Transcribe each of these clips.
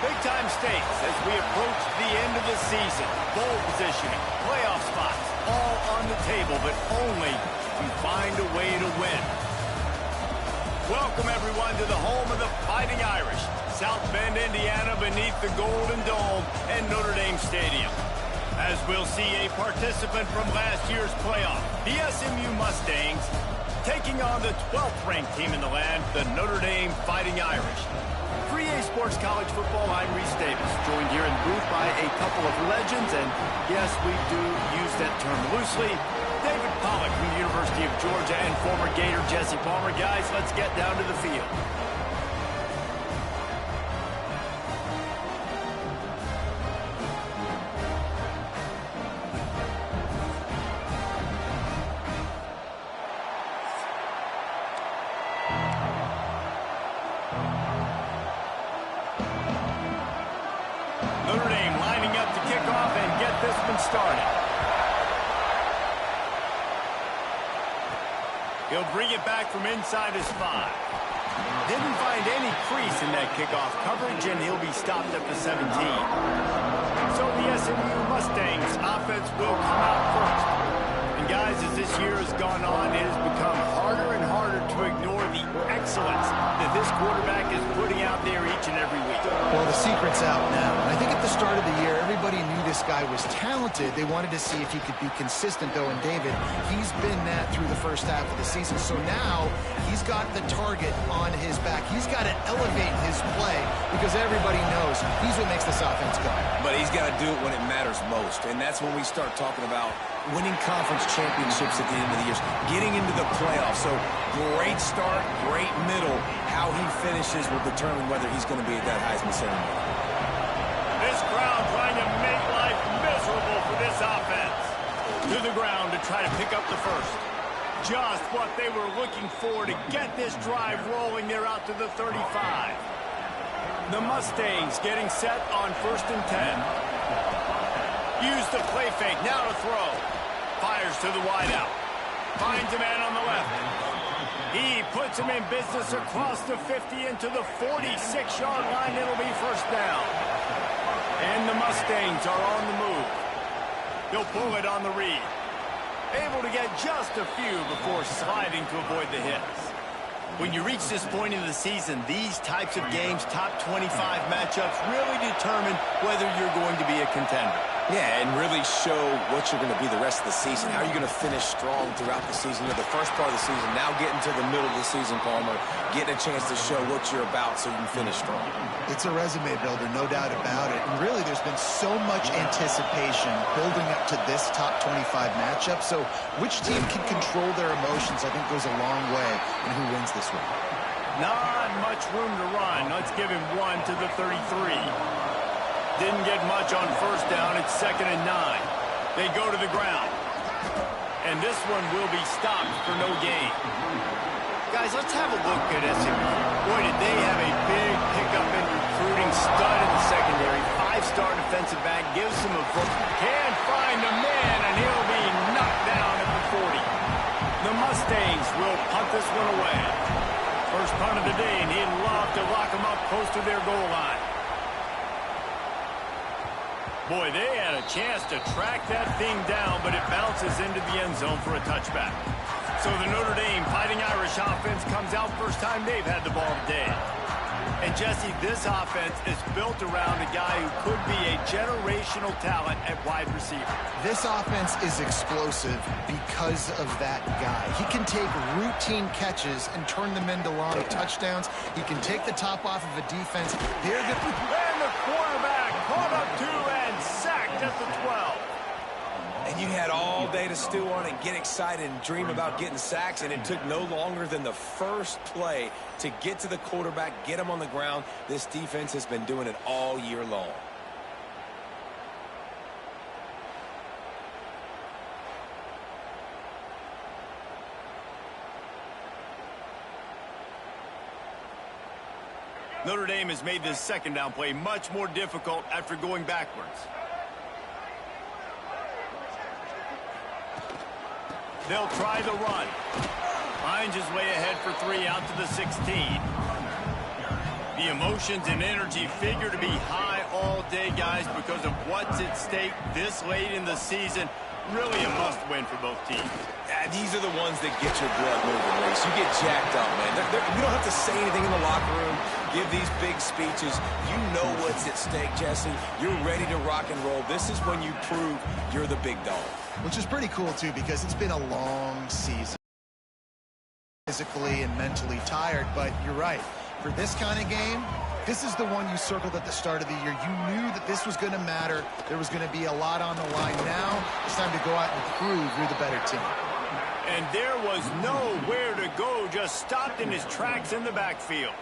Big-time stakes as we approach the end of the season. Bowl positioning, playoff spots, all on the table, but only to find a way to win. Welcome, everyone, to the home of the Fighting Irish, South Bend, Indiana, beneath the Golden Dome and Notre Dame Stadium. As we'll see a participant from last year's playoff, the SMU Mustangs, taking on the 12th-ranked team in the land, the Notre Dame Fighting Irish. For EA Sports College Football, I'm Reese Davis, joined here in the booth by a couple of legends, and yes, we do use that term loosely. David Pollack from the University of Georgia and former Gator Jesse Palmer. Guys, let's get down to the field. Notre Dame lining up to kick off and get this one started. He'll bring it back from inside his 5. Didn't find any crease in that kickoff coverage, and he'll be stopped at the 17. So the SMU Mustangs offense will come out first. And guys, as this year has gone on, it has become harder and harder to ignore the excellence that this quarterback is putting out there each and every week. Well, the secret's out now. And I think at the start of the year, everybody knew this guy was talented. They wanted to see if he could be consistent, though. And David, he's been that through the first half of the season. So now he's got the target on his back. He's got to elevate his play because everybody knows he's what makes this offense go. But he's got to do it when it matters most. And that's when we start talking about winning conference championships at the end of the year, getting into the playoffs. So great start, great middle. How he finishes will determine whether he's going to be at that Heisman ceremony. This crowd trying to make life miserable for this offense. To the ground to try to pick up the first. Just what they were looking for to get this drive rolling. They're out to the 35. The Mustangs getting set on 1st and 10. Use the play fake, now to throw. Fires to the wideout. Finds a man on the left. He puts him in business across the 50 into the 46-yard line. It'll be first down. And the Mustangs are on the move. He'll pull it on the read. Able to get just a few before sliding to avoid the hits. When you reach this point in the season, these types of games, top 25 matchups, really determine whether you're going to be a contender. Yeah, and really show what you're going to be the rest of the season. How are you going to finish strong throughout the season? The first part of the season, now getting to the middle of the season, Palmer, getting a chance to show what you're about so you can finish strong. It's a resume builder, no doubt about it. And really, there's been so much anticipation building up to this top 25 matchup. So which team can control their emotions, I think, goes a long way in who wins this one. Not much room to run. Let's give him 1 to the 33. Didn't get much on first down. It's 2nd and 9. They go to the ground. And this one will be stopped for no gain. Guys, let's have a look at SMU. Boy, did they have a big pickup in recruiting. Stud in the secondary. 5-star defensive back. Gives him a foot. Can't find a man, and he'll be knocked down at the 40. The Mustangs will punt this one away. First punt of the day, and he'd love to lock them up close to their goal line. Boy, they had a chance to track that thing down, but it bounces into the end zone for a touchback. So the Notre Dame Fighting Irish offense comes out first time they've had the ball today. And Jesse, this offense is built around a guy who could be a generational talent at wide receiver. This offense is explosive because of that guy. He can take routine catches and turn them into long touchdowns. He can take the top off of a defense. And the quarterback caught up to and sacked at the 12. And you had all day to stew on it, get excited, and dream about getting sacks, and it took no longer than the first play to get to the quarterback, get him on the ground. This defense has been doing it all year long. Notre Dame has made this second down play much more difficult after going backwards. They'll try the run. Finds his way ahead for 3 out to the 16. The emotions and energy figure to be high all day, guys, because of what's at stake this late in the season. Really a must-win for both teams. These are the ones that get your blood moving, Reese. You get jacked up, man. You don't have to say anything in the locker room, give these big speeches. You know what's at stake, Jesse. You're ready to rock and roll. This is when you prove you're the big dog. Which is pretty cool, too, because it's been a long season. Physically and mentally tired, but you're right. For this kind of game, this is the one you circled at the start of the year. You knew that this was going to matter. There was going to be a lot on the line. Now it's time to go out and prove you're the better team. And there was nowhere to go, just stopped in his tracks in the backfield.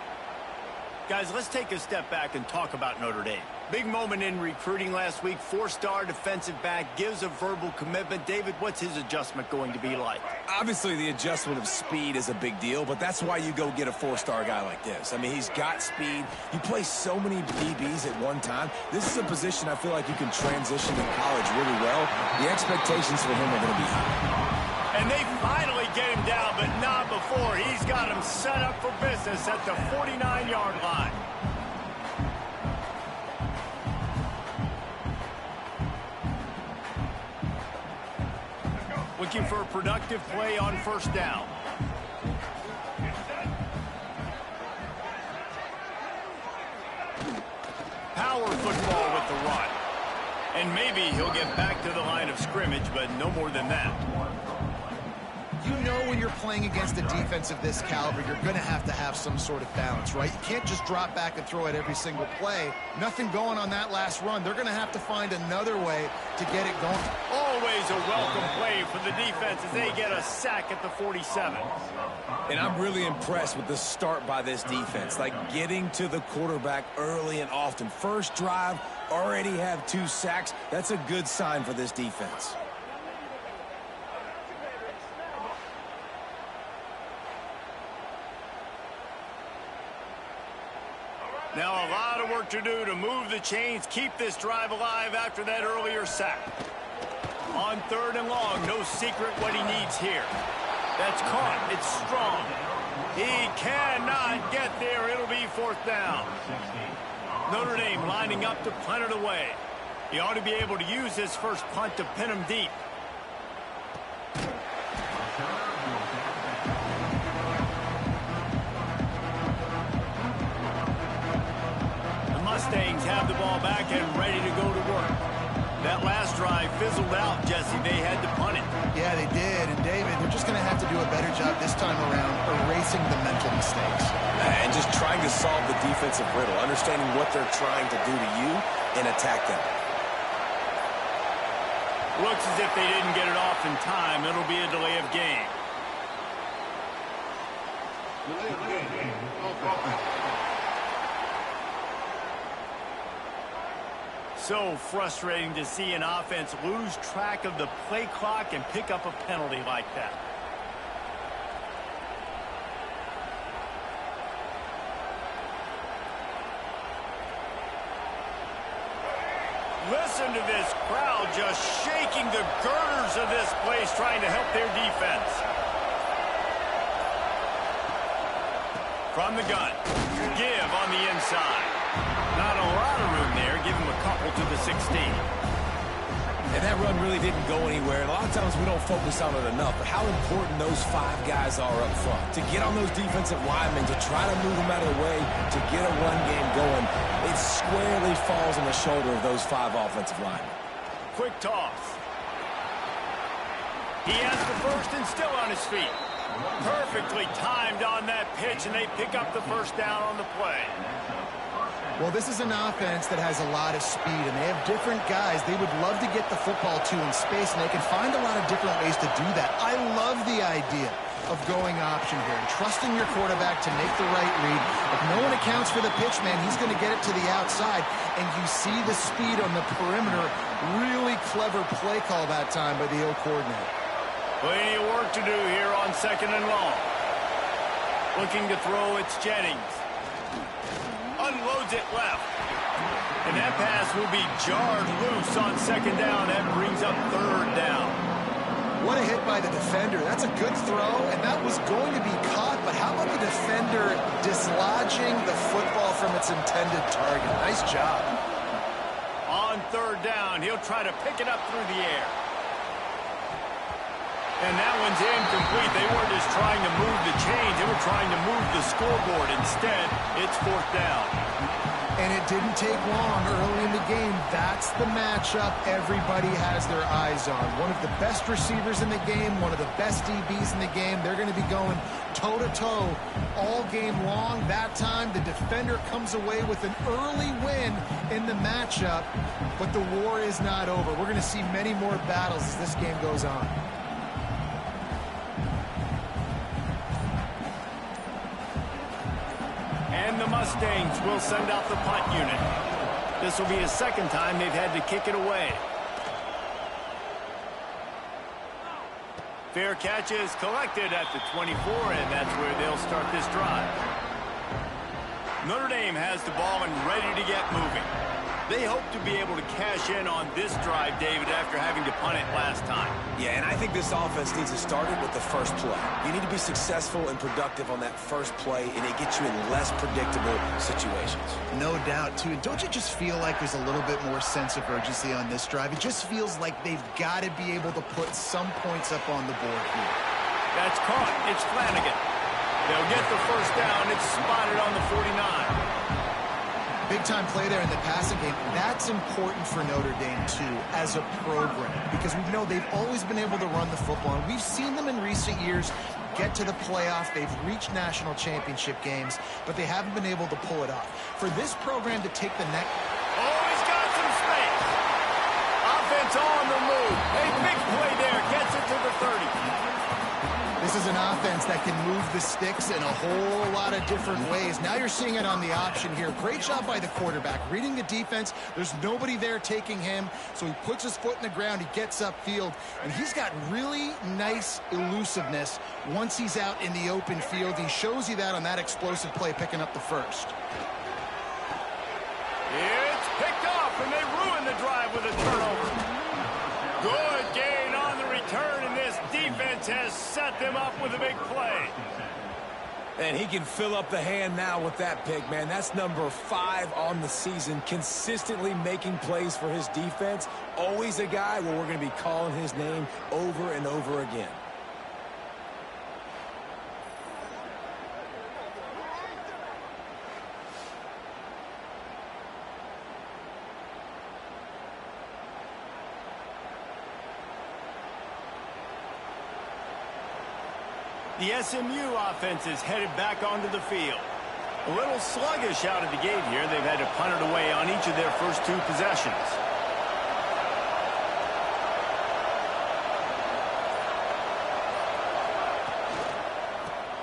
Guys, let's take a step back and talk about Notre Dame. Big moment in recruiting last week. 4-star defensive back gives a verbal commitment. David, what's his adjustment going to be like? Obviously, the adjustment of speed is a big deal, but that's why you go get a 4-star guy like this. I mean, he's got speed. You play so many DBs at one time. This is a position I feel like you can transition in college really well. The expectations for him are going to be high. And they finally get him down, but not before. He's got him set up for business at the 49-yard line. Looking for a productive play on first down. Power football with the run. And maybe he'll get back to the line of scrimmage, but no more than that. You know when you're playing against a defense of this caliber, you're going to have some sort of balance, right? You can't just drop back and throw it every single play. Nothing going on that last run. They're going to have to find another way to get it going. Always a welcome play for the defense as they get a sack at the 47. And I'm really impressed with the start by this defense, like getting to the quarterback early and often. First drive, already have 2 sacks. That's a good sign for this defense. Now a lot of work to do to move the chains, keep this drive alive after that earlier sack. On 3rd and long, no secret what he needs here. That's caught. It's strong. He cannot get there. It'll be 4th down. Notre Dame lining up to punt it away. He ought to be able to use his first punt to pin him deep. Mustangs have the ball back and ready to go to work. That last drive fizzled out, Jesse. They had to punt it. Yeah, they did. And, David, they're just going to have to do a better job this time around erasing the mental mistakes. And just trying to solve the defensive riddle, understanding what they're trying to do to you and attack them. Looks as if they didn't get it off in time. It'll be a delay of game. So frustrating to see an offense lose track of the play clock and pick up a penalty like that. Listen to this crowd just shaking the girders of this place, trying to help their defense. From the gun, give on the inside. Not a lot of room there. Give him a couple to the 16. And that run really didn't go anywhere. And a lot of times we don't focus on it enough, but how important those 5 guys are up front. To get on those defensive linemen, to try to move them out of the way, to get a run game going, it squarely falls on the shoulder of those 5 offensive linemen. Quick toss. He has the first and still on his feet. Perfectly timed on that pitch, and they pick up the first down on the play. Well, this is an offense that has a lot of speed, and they have different guys they would love to get the football to in space, and they can find a lot of different ways to do that. I love the idea of going option here and trusting your quarterback to make the right read. If no one accounts for the pitch, man, he's going to get it to the outside, and you see the speed on the perimeter. Really clever play call that time by the O coordinator. Plenty of work to do here on 2nd and long. Looking to throw, it's Jennings. Unloads it left. And that pass will be jarred loose on 2nd down. That brings up 3rd down. What a hit by the defender. That's a good throw, and that was going to be caught, but how about the defender dislodging the football from its intended target. Nice job. On third down, he'll try to pick it up through the air. And that one's incomplete. They weren't just trying to move the chains. They were trying to move the scoreboard. Instead, it's fourth down. And it didn't take long early in the game. That's the matchup everybody has their eyes on. One of the best receivers in the game, one of the best DBs in the game. They're going to be going toe-to-toe all game long. That time, the defender comes away with an early win in the matchup. But the war is not over. We're going to see many more battles as this game goes on. And the Mustangs will send out the punt unit. This will be a second time they've had to kick it away. Fair catch is collected at the 24, and that's where they'll start this drive. Notre Dame has the ball and ready to get moving. They hope to be able to cash in on this drive, David, after having to punt it last time. Yeah, and I think this offense needs to start it with the first play. You need to be successful and productive on that first play, and it gets you in less predictable situations. No doubt, too. And don't you just feel like there's a little bit more sense of urgency on this drive? It just feels like they've got to be able to put some points up on the board here. That's caught. It's Flanagan. They'll get the first down. It's spotted on the 49. Big-time play there in the passing game. That's important for Notre Dame, too, as a program, because we know they've always been able to run the football. And we've seen them in recent years get to the playoff. They've reached national championship games, but they haven't been able to pull it off. For this program to take the next... Oh, he's got some space. Offense on the move. A big play there. Gets it to the 30. This is an offense that can move the sticks in a whole lot of different ways. Now you're seeing it on the option here. Great job by the quarterback. Reading the defense, there's nobody there taking him, so he puts his foot in the ground, he gets upfield, and he's got really nice elusiveness once he's out in the open field. He shows you that on that explosive play, picking up the first. It's picked off, and they ruin the drive with a turnover. Good gain on the return, and this defense has set them up with a big play. And he can fill up the hand now with that pick, man. That's number 5 on the season, consistently making plays for his defense. Always a guy where we're going to be calling his name over and over again. The SMU offense is headed back onto the field. A little sluggish out of the gate here. They've had to punt it away on each of their first 2 possessions.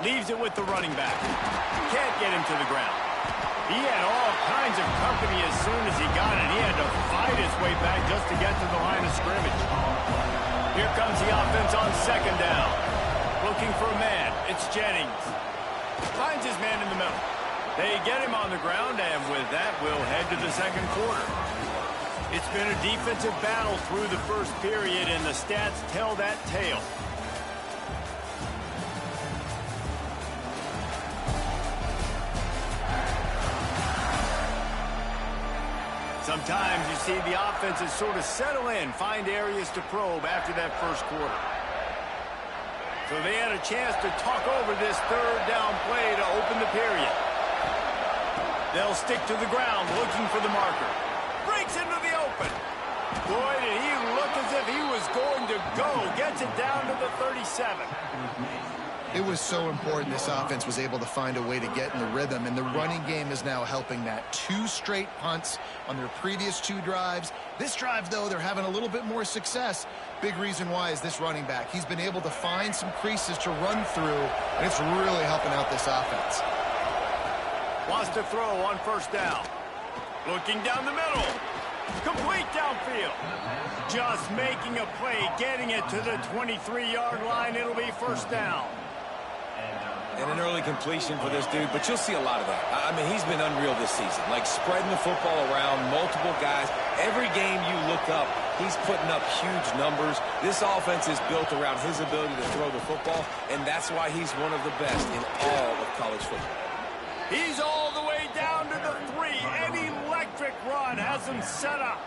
Leaves it with the running back. Can't get him to the ground. He had all kinds of company as soon as he got it. He had to fight his way back just to get to the line of scrimmage. Here comes the offense on second down. Looking for a man. It's Jennings. Finds his man in the middle. They get him on the ground, and with that, we'll head to the second quarter. It's been a defensive battle through the first period, and the stats tell that tale. Sometimes you see the offenses sort of settle in, find areas to probe after that first quarter. So they had a chance to talk over this third down play to open the period. They'll stick to the ground looking for the marker. Breaks into the open. Boy, did he look as if he was going to go. Gets it down to the 37. It was so important this offense was able to find a way to get in the rhythm, and the running game is now helping that. 2 straight punts on their previous 2 drives. This drive, though, they're having a little bit more success. Big reason why is this running back. He's been able to find some creases to run through, and it's really helping out this offense. Wants to throw on first down. Looking down the middle. Complete downfield. Just making a play, getting it to the 23-yard line. It'll be first down. And an early completion for this dude, but you'll see a lot of that. I mean, he's been unreal this season, like spreading the football around, multiple guys. Every game you look up, he's putting up huge numbers. This offense is built around his ability to throw the football, and that's why he's one of the best in all of college football. He's all the way down to the quick run has them set up.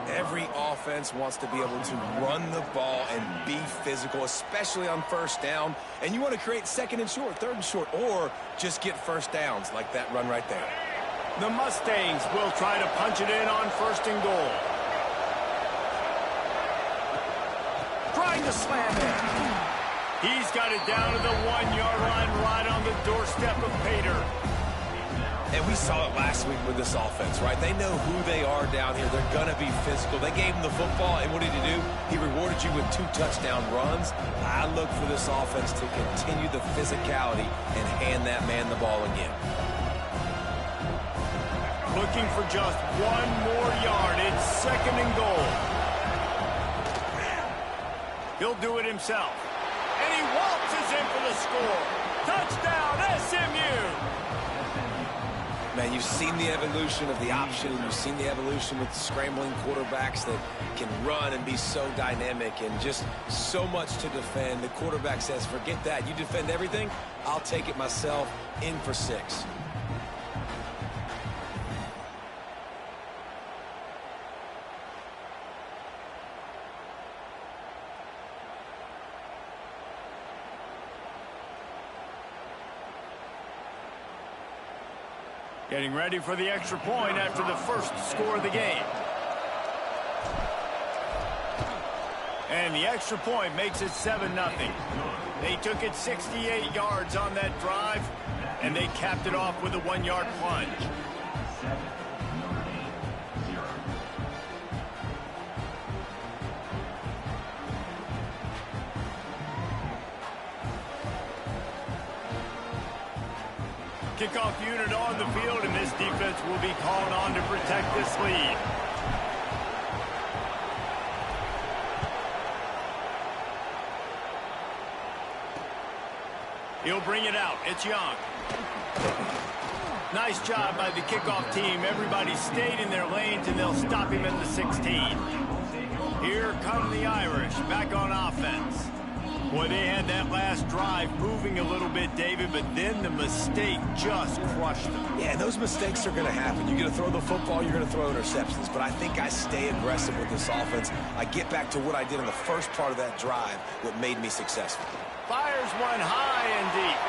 Every offense wants to be able to run the ball and be physical, especially on first down. And you want to create second and short, third and short, or just get first downs like that run right there. The Mustangs will try to punch it in on first and goal. Trying to slam it. He's got it down to the 1-yard line right on the doorstep of Pater. And we saw it last week with this offense, right? They know who they are down here. They're going to be physical. They gave him the football, and what did he do? He rewarded you with 2 touchdown runs. I look for this offense to continue the physicality and hand that man the ball again. Looking for just 1 more yard. It's second and goal. He'll do it himself. And he waltzes in for the score. Touchdown, SMU! Man, you've seen the evolution of the option. You've seen the evolution with scrambling quarterbacks that can run and be so dynamic and just so much to defend. The quarterback says, forget that. You defend everything, I'll take it myself. In for 6. Getting ready for the extra point after the first score of the game. And the extra point makes it 7-0. They took it 68 yards on that drive, and they capped it off with a 1-yard plunge. Kickoff unit on the field, and this defense will be called on to protect this lead. He'll bring it out. It's Young. Nice job by the kickoff team. Everybody stayed in their lanes, and they'll stop him at the 16. Here come the Irish back on offense. Boy, they had that last drive moving a little bit, David, but then the mistake just crushed them. Yeah, those mistakes are going to happen. You're going to throw the football, you're going to throw interceptions, but I think I stay aggressive with this offense. I get back to what I did in the first part of that drive, what made me successful. Fires one high and deep.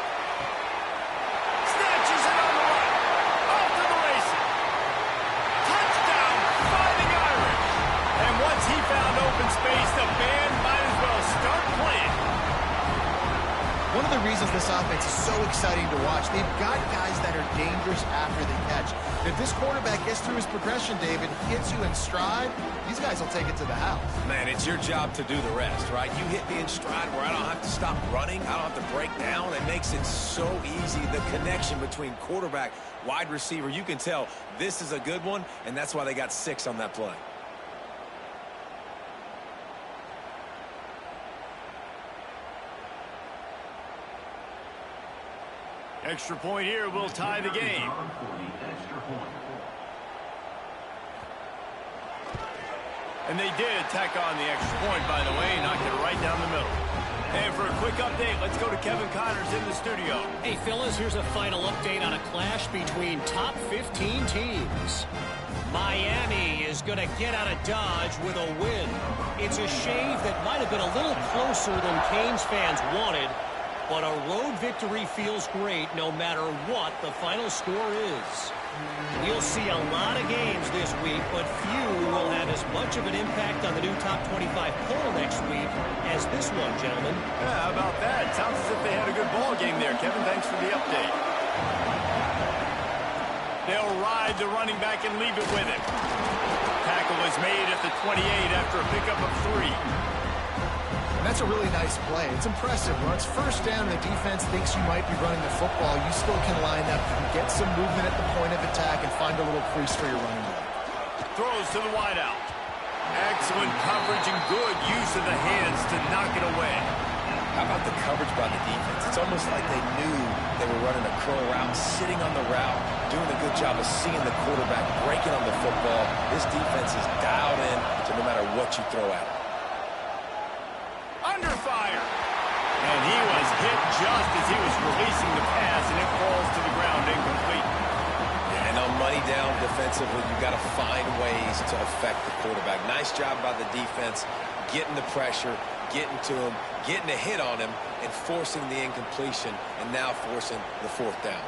Snatches it on the right. Off to the races. Touchdown, Fighting Irish. And once he found open space, the band might as well start playing. One of the reasons this offense is so exciting to watch, they've got guys that are dangerous after the catch. If this quarterback gets through his progression, David, hits you in stride, these guys will take it to the house. Man, it's your job to do the rest, right? You hit me in stride where I don't have to stop running. I don't have to break down. It makes it so easy. The connection between quarterback, wide receiver, you can tell this is a good one, and that's why they got 6 on that play. Extra point here will tie the game. And they did tack on the extra point, by the way, knocked it right down the middle. And for a quick update, let's go to Kevin Connors in the studio. Hey, fellas, here's a final update on a clash between top 15 teams. Miami is going to get out of Dodge with a win. It's a shave that might have been a little closer than Canes fans wanted, but a road victory feels great no matter what the final score is. We'll see a lot of games this week, but few will have as much of an impact on the new top 25 poll next week as this one, gentlemen. Yeah, how about that? Sounds as if they had a good ball game there. Kevin, thanks for the update. They'll ride the running back and leave it with him. Tackle is made at the 28 after a pickup of 3. And that's a really nice play. It's impressive. When it's first down and the defense thinks you might be running the football, you still can line up, you can get some movement at the point of attack and find a little crease for your running back. Throws to the wideout. Excellent coverage and good use of the hands to knock it away. How about the coverage by the defense? It's almost like they knew they were running a curl route, sitting on the route, doing a good job of seeing the quarterback, breaking on the football. This defense is dialed in to no matter what you throw at them. Under fire. And he was hit just as he was releasing the pass, and it falls to the ground incomplete. Yeah, And on money down defensively, you got to find ways to affect the quarterback. Nice job by the defense, getting the pressure, getting to him, getting a hit on him, and forcing the incompletion, and now forcing the fourth down.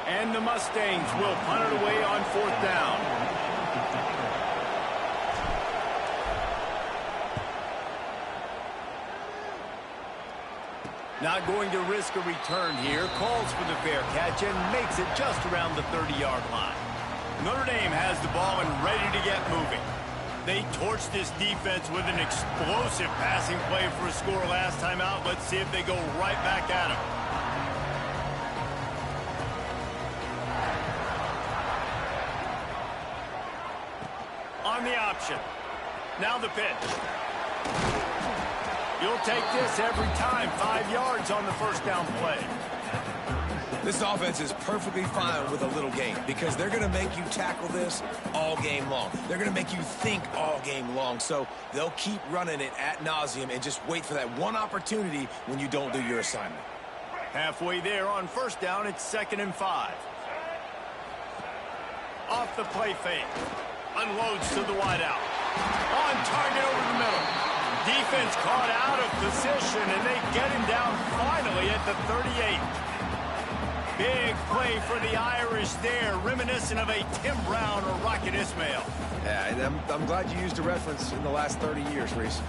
And the Mustangs will punt it away on fourth down. Not going to risk a return here. Calls for the fair catch and makes it just around the 30-yard line. Notre Dame has the ball and ready to get moving. They torched this defense with an explosive passing play for a score last time out. Let's see if they go right back at him. On the option. Now the pitch. You'll take this every time. 5 yards on the first down play. This offense is perfectly fine with a little game because they're going to make you tackle this all game long. They're going to make you think all game long. So they'll keep running it ad nauseum and just wait for that one opportunity when you don't do your assignment. Halfway there on first down, it's 2nd and 5. Off the play fake. Unloads to the wideout. On target over the middle. Defense caught out of position, and they get him down finally at the 38. Big play for the Irish there, reminiscent of a Tim Brown or Rocket Ismail. Yeah, and I'm glad you used a reference in the last 30 years, Reese.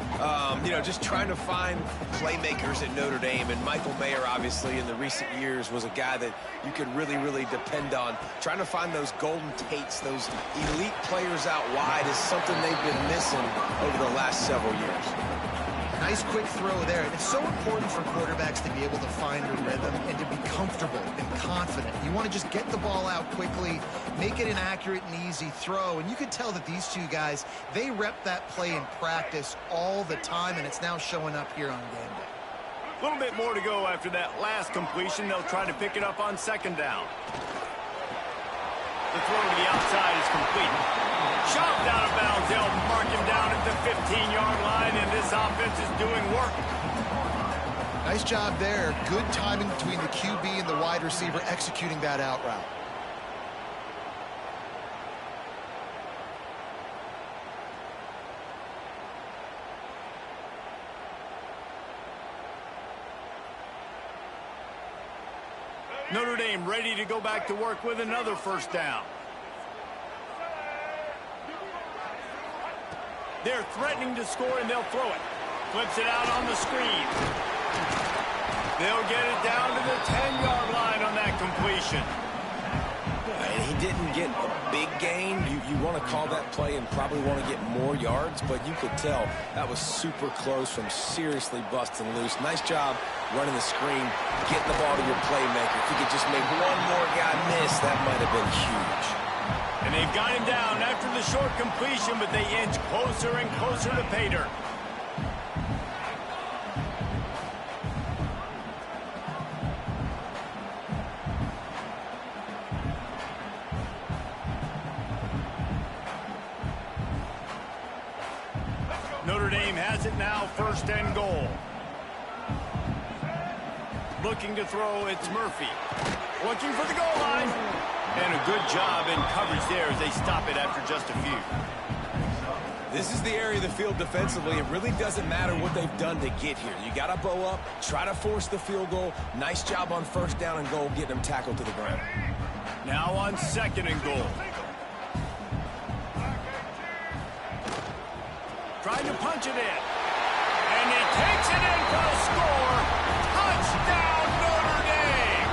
You know, just trying to find playmakers at Notre Dame, and Michael Mayer, obviously, in the recent years, was a guy that you could really, really depend on. Trying to find those golden Tates, those elite players out wide is something they've been missing over the last several years. Nice quick throw there. It's so important for quarterbacks to be able to find a rhythm and to be comfortable and confident. You want to just get the ball out quickly, make it an accurate and easy throw. And you can tell that these two guys, they rep that play in practice all the time, and it's now showing up here on game day. A little bit more to go after that last completion. They'll try to pick it up on 2nd down. The throw to the outside is complete. Chopped out of bounds. They'll mark him down at the 15-yard line, and this offense is doing work. Nice job there. Good timing between the QB and the wide receiver executing that out route. Notre Dame ready to go back to work with another first down. They're threatening to score, and they'll throw it. Flips it out on the screen. They'll get it down to the 10-yard line on that completion. And he didn't get a big gain. You want to call that play and probably want to get more yards, but you could tell that was super close from seriously busting loose. Nice job running the screen, getting the ball to your playmaker. If you could just make one more guy miss, that might have been huge. And they've got him down after the short completion, but they inch closer and closer to pay dirt. Notre Dame has it now, 1st and goal. Looking to throw, it's Murphy. Looking for the goal line. And a good job in coverage there as they stop it after just a few. This is the area of the field defensively. It really doesn't matter what they've done to get here. You got to bow up, try to force the field goal. Nice job on 1st down and goal, getting them tackled to the ground. Now on 2nd and goal. Trying to punch it in. And he takes it in for a score. Touchdown, Notre Dame.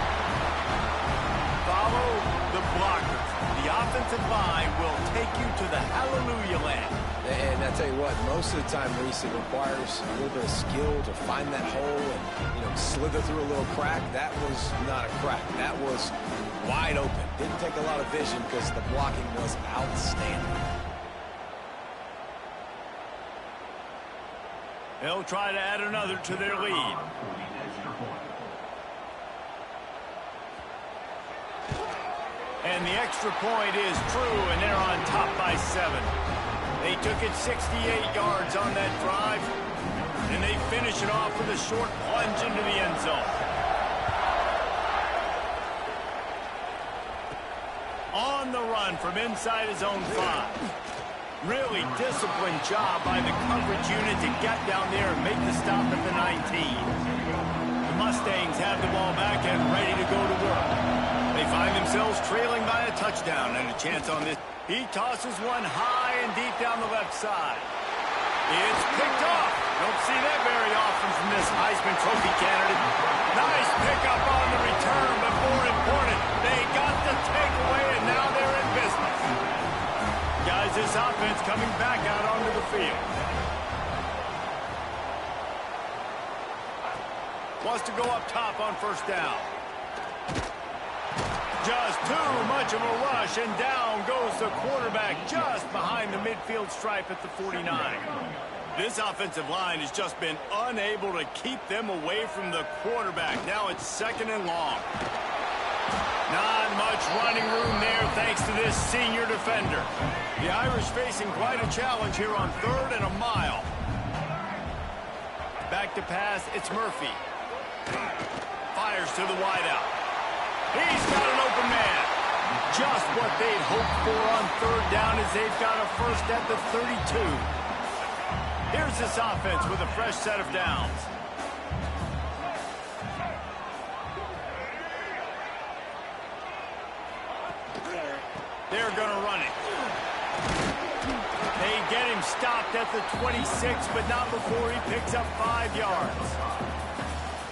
Follow the blockers. The offensive line will take you to the hallelujah land. And I tell you what, most of the time, Reese, it requires a little bit of skill to find that hole and, slither through a little crack. That was not a crack. That was wide open. Didn't take a lot of vision because the blocking was outstanding. They'll try to add another to their lead. And the extra point is true, and they're on top by 7. They took it 68 yards on that drive, and they finish it off with a short plunge into the end zone. On on the run from inside his own 5. Really disciplined job by the coverage unit to get down there and make the stop at the 19. The Mustangs have the ball back and ready to go to work. They find themselves trailing by a touchdown and a chance on this. He tosses one high and deep down the left side. It's picked off. Don't see that very often from this Heisman Trophy candidate. Nice pickup on the return, but more important, they got the takeaway, and now they're in business. Guys, this offense coming back out onto the field. Wants to go up top on first down. Just too much of a rush, and down goes the quarterback just behind the midfield stripe at the 49. This offensive line has just been unable to keep them away from the quarterback. Now it's 2nd and long. Not much running room there thanks to this senior defender. The Irish facing quite a challenge here on 3rd and a mile. Back to pass, it's Murphy. Fires to the wideout. He's got an open man. Just what they'd hoped for on 3rd down as they've got a first at the 32. Here's this offense with a fresh set of downs. They're going to run it. They get him stopped at the 26, but not before he picks up 5 yards.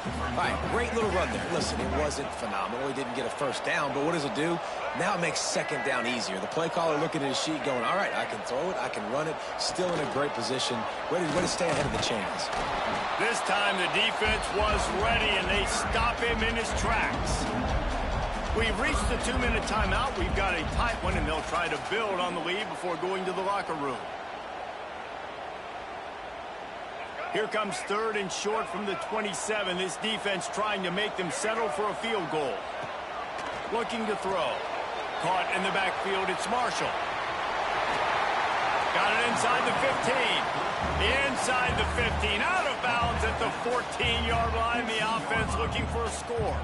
All right, great little run there. Listen, it wasn't phenomenal. He didn't get a first down, but what does it do? Now it makes 2nd down easier. The play caller looking at his sheet going, all right, I can throw it, I can run it, still in a great position, ready to stay ahead of the chains. This time the defense was ready, and they stop him in his tracks. We've reached the 2-minute timeout. We've got a tight one, and they'll try to build on the lead before going to the locker room. Here comes 3rd and short from the 27. This defense trying to make them settle for a field goal. Looking to throw. Caught in the backfield, it's Marshall. Got it inside the 15. Inside the 15. Out of bounds at the 14-yard line. The offense looking for a score.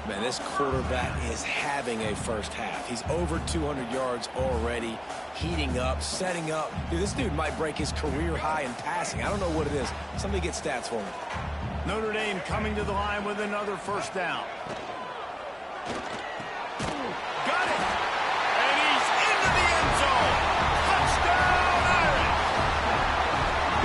Man, this quarterback is having a first half. He's over 200 yards already, heating up, setting up. Dude, this dude might break his career high in passing. I don't know what it is. Somebody get stats for me. Notre Dame coming to the line with another first down. Got it! And he's into the end zone! Touchdown, Irish!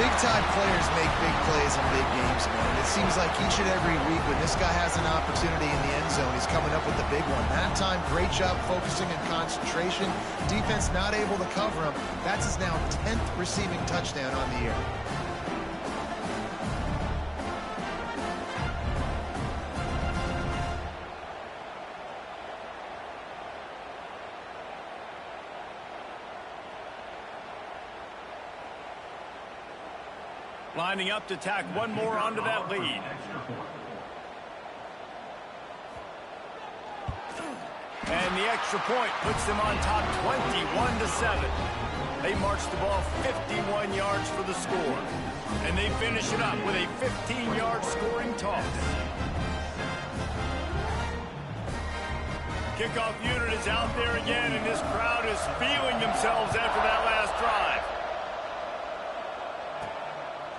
Big-time players make big plays in big games, man. It seems like each and every week when this guy has an opportunity in the end zone, he's coming up with the big one. That time, great job focusing and concentration. Defense not able to cover him. That's his now 10th receiving touchdown on the year. Lining up to tack one more onto that lead. And the extra point puts them on top 21-7. They march the ball 51 yards for the score. And they finish it up with a 15-yard scoring toss. Kickoff unit is out there again, and this crowd is feeling themselves after that last drive.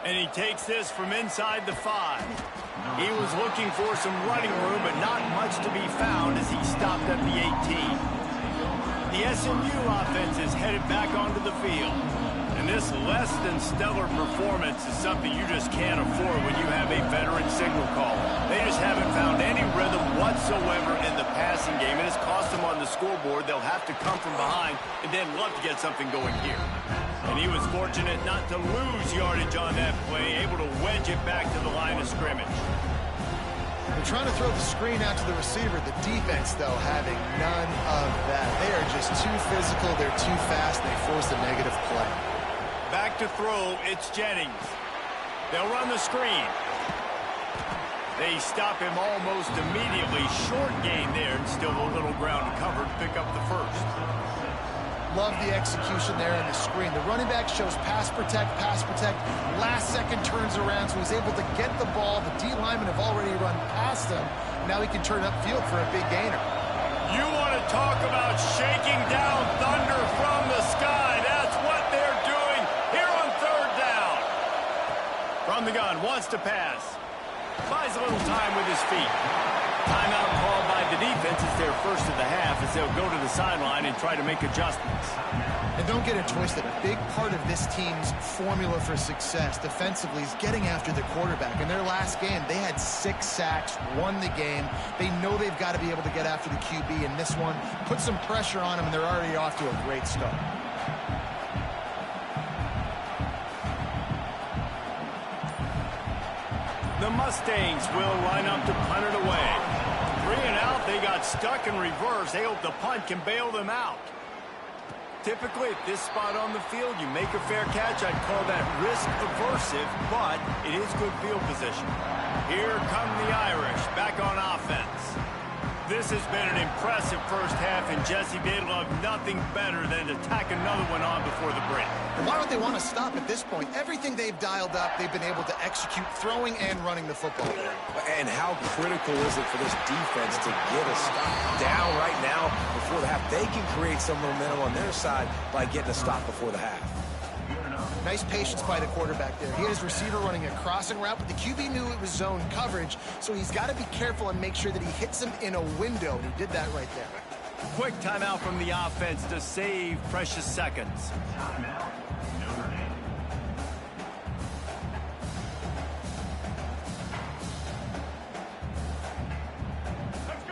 And he takes this from inside the 5. He was looking for some running room, but not much to be found as he stopped at the 18. The SMU offense is headed back onto the field. And this less than stellar performance is something you just can't afford when you have a veteran signal caller. They just haven't found any rhythm whatsoever in the passing game, and it's cost them on the scoreboard. They'll have to come from behind and then love to get something going here. And he was fortunate not to lose yardage on that play, able to wedge it back to the line of scrimmage. They're trying to throw the screen out to the receiver. The defense, though, having none of that. They are just too physical. They're too fast. They force a negative play. Back to throw, it's Jennings. They'll run the screen. They stop him almost immediately. Short gain there, and still a little ground to cover to pick up the first. Love the execution there in the screen. The running back shows pass protect, last second turns around, so he's able to get the ball. The D linemen have already run past him. Now he can turn upfield for a big gainer. You want to talk about shaking down thunder from the sky. That's what they're doing here on third down. From the gun, wants to pass. Buys a little time with his feet. Timeout called by the defense is their first of the half as they'll go to the sideline and try to make adjustments. And don't get it twisted. A big part of this team's formula for success defensively is getting after the quarterback. In their last game, they had 6 sacks, won the game. They know they've got to be able to get after the QB in this one. Put some pressure on them, and they're already off to a great start. The Mustangs will line up to punt it away. 3 and out, they got stuck in reverse. They hope the punt can bail them out. Typically, at this spot on the field, you make a fair catch. I'd call that risk-aversive, but it is good field position. Here come the Irish, back on offense. This has been an impressive first half, and Jesse, they'd love nothing better than to tack another one on before the break. Why would they want to stop at this point? Everything they've dialed up, they've been able to execute throwing and running the football. And how critical is it for this defense to get a stop down right now before the half? They can create some momentum on their side by getting a stop before the half. Nice patience by the quarterback there. He had his receiver running a crossing route, but the QB knew it was zone coverage, so he's got to be careful and make sure that he hits him in a window, and he did that right there. Quick timeout from the offense to save precious seconds.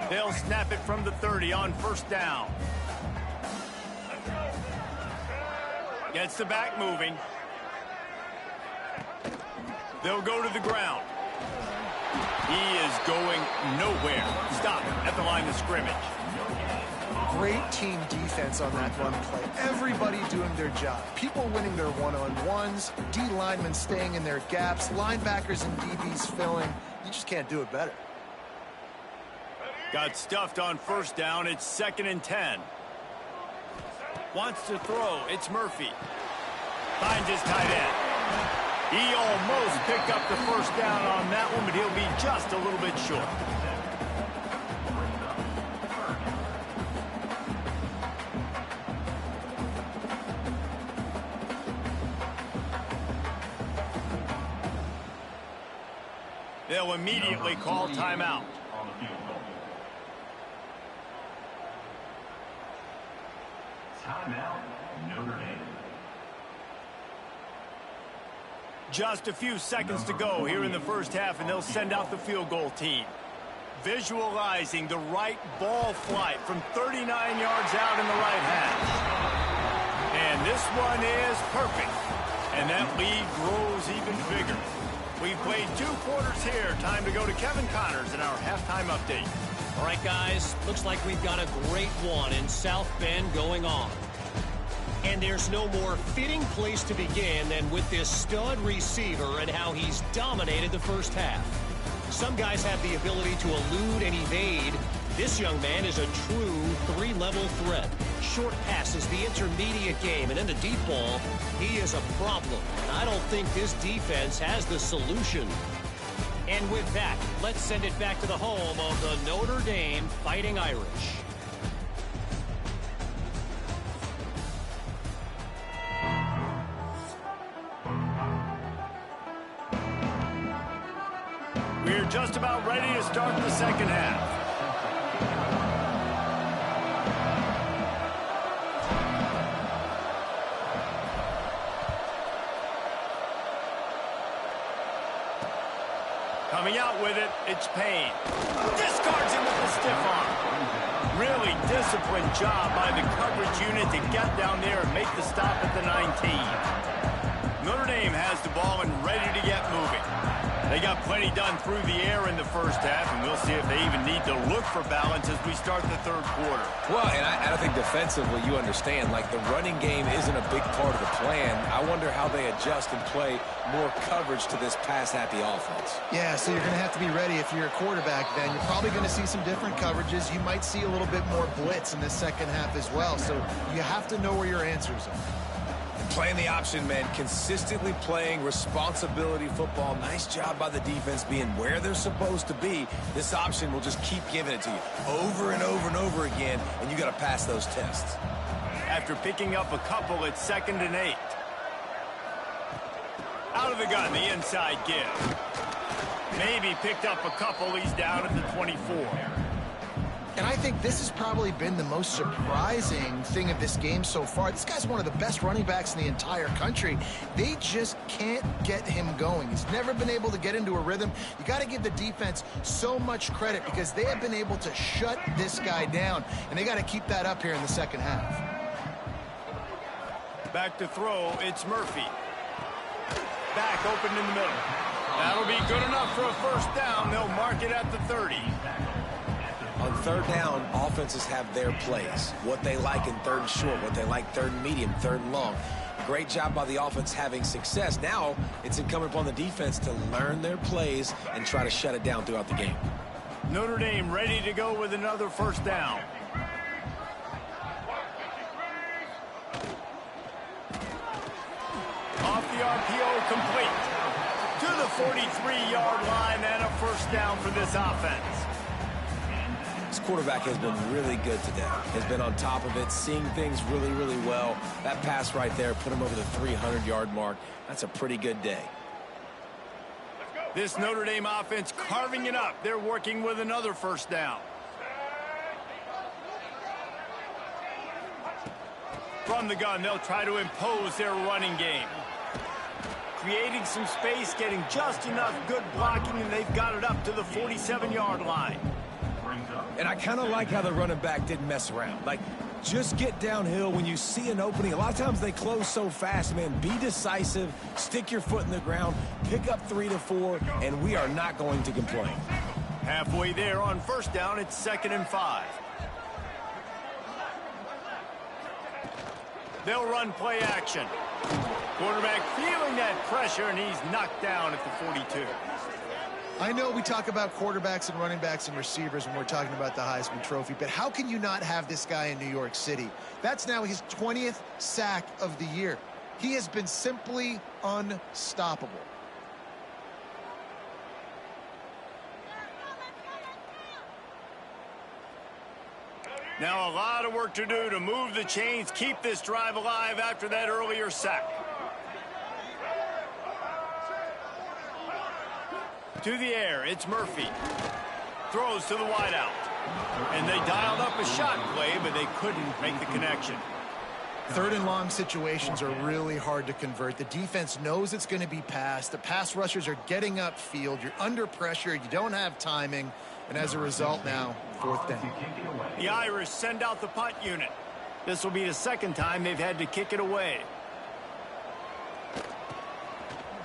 They'll snap it from the 30 on first down. Gets the back moving. They'll go to the ground. He is going nowhere. Stop at the line of scrimmage. Great team defense on that run play. Everybody doing their job. People winning their one-on-ones, D linemen staying in their gaps, linebackers and DBs filling. You just can't do it better. Got stuffed on first down. It's 2nd and 10. Wants to throw. It's Murphy. Finds his tight end. He almost picked up the first down on that one, but he'll be just a little bit short. They'll immediately call timeout. Timeout, Notre Dame. Just a few seconds to go here in the first half, and they'll send out the field goal team. Visualizing the right ball flight from 39 yards out in the right half. And this one is perfect. And that lead grows even bigger. We've played 2 quarters here. Time to go to Kevin Connors in our halftime update. All right, guys, looks like we've got a great one in South Bend going on. And there's no more fitting place to begin than with this stud receiver and how he's dominated the first half. Some guys have the ability to elude and evade. This young man is a true 3-level threat. Short passes, the intermediate game, and then the deep ball, he is a problem. I don't think this defense has the solution. And with that, let's send it back to the home of the Notre Dame Fighting Irish. We're just about ready to start the second half. Coming out with it, it's Payne. Discards him with a stiff arm. Really disciplined job by the coverage unit to get down there and make the stop at the 19. Notre Dame has the ball and ready to get moving. They got plenty done through the air in the first half, and we'll see if they even need to look for balance as we start the third quarter. Well, and I think defensively, you understand, like the running game isn't a big part of the plan. I wonder how they adjust and play more coverage to this pass-happy offense. Yeah, so you're going to have to be ready if you're a quarterback then. You're probably going to see some different coverages. You might see a little bit more blitz in the second half as well, so you have to know where your answers are. Playing the option, man, consistently playing responsibility football. Nice job by the defense being where they're supposed to be. This option will just keep giving it to you over and over and over again, and you got to pass those tests. After picking up a couple, it's 2nd and 8. Out of the gun, the inside give. Maybe picked up a couple. He's down at the 24. And I think this has probably been the most surprising thing of this game so far. This guy's one of the best running backs in the entire country. They just can't get him going. He's never been able to get into a rhythm. You got to give the defense so much credit because they have been able to shut this guy down, and they got to keep that up here in the second half. Back to throw, it's Murphy. Back open in the middle. That'll be good enough for a first down. They'll mark it at the 30. On third down, offenses have their plays. What they like in third and short, what they like third and medium, third and long. Great job by the offense having success. Now it's incumbent upon the defense to learn their plays and try to shut it down throughout the game. Notre Dame ready to go with another first down. Off the RPO, complete. To the 43-yard line and a first down for this offense. This quarterback has been really good today. Has been on top of it, seeing things really, really well. That pass right there put him over the 300-yard mark. That's a pretty good day. This Notre Dame offense carving it up. They're working with another first down. From the gun, they'll try to impose their running game. Creating some space, getting just enough good blocking, and they've got it up to the 47-yard line. And I kind of like how the running back didn't mess around. Like, just get downhill when you see an opening. A lot of times they close so fast, man. Be decisive, stick your foot in the ground, pick up 3 to 4, and we are not going to complain. Halfway there on first down, it's 2nd and 5. They'll run play action. Quarterback feeling that pressure, and he's knocked down at the 42. I know we talk about quarterbacks and running backs and receivers when we're talking about the Heisman Trophy, but how can you not have this guy in New York City? That's now his 20th sack of the year. He has been simply unstoppable. Now a lot of work to do to move the chains, keep this drive alive after that earlier sack. To the air, it's Murphy. Throws to the wideout. And they dialed up a shot play, but they couldn't make the connection. Third and long situations are really hard to convert. The defense knows it's going to be passed. The pass rushers are getting upfield. You're under pressure. You don't have timing. And as a result now, fourth down. The Irish send out the punt unit. This will be the second time they've had to kick it away.